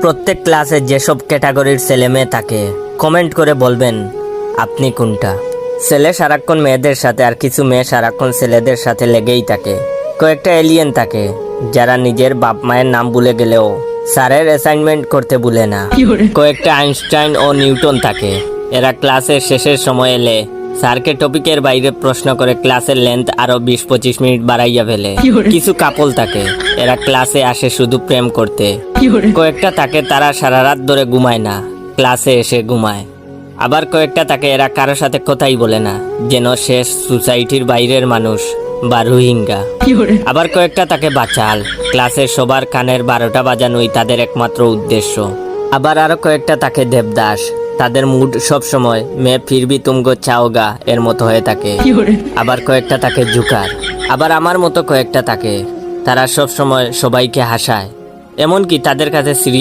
প্রত্যেক ক্লাসে যেসব ক্যাটাগরির ছেলে মেয়ে থাকে কমেন্ট করে বলবেন আপনি কোনটা। ছেলে সারাক্ষণ মেয়েদের সাথে আর কিছু মেয়ে সারাক্ষণ ছেলেদের সাথে লেগেই থাকে। কয়েকটা এলিয়েন থাকে যারা নিজের বাপ মায়ের নাম ভুলে গেলেও স্যারের অ্যাসাইনমেন্ট করতে ভুলে না। কয়েকটা আইনস্টাইন ও নিউটন থাকে, এরা ক্লাসের শেষের সময় এলে স্যারকে টপিকের বাইরে প্রশ্ন করে ক্লাসের লেন্থ আরো 20-25 মিনিট বাড়াইয়া ফেলে। কিছু কাপল থাকে, এরা ক্লাসে আসে শুধু প্রেম করতে। কয়েকটা থাকে তারা সারা রাত ধরে ঘুমায় না, ক্লাসে এসে ঘুমায়। আবার কয়েকটা থাকে এরা কারোর সাথে কথাই বলে না, যেন শেষ সোসাইটির বাইরের মানুষ বা রোহিঙ্গা। আবার কয়েকটা থাকে বাচাল, ক্লাসের সবার কানের 12টা বাজানোই তাদের একমাত্র উদ্দেশ্য। আবার আরো কয়েকটা থাকে দেবদাস, তাদের মুড সব সময় মে ফিরবি তুমগো চাওগা এর মতো হয়ে থাকে। আবার কয়েকটা থাকে জুকার। আবার আমার মতো কয়েকটা থাকে, তারা সব সময় সবাইকে হাসায়, এমনকি তাদের কাছে সিরিয়াস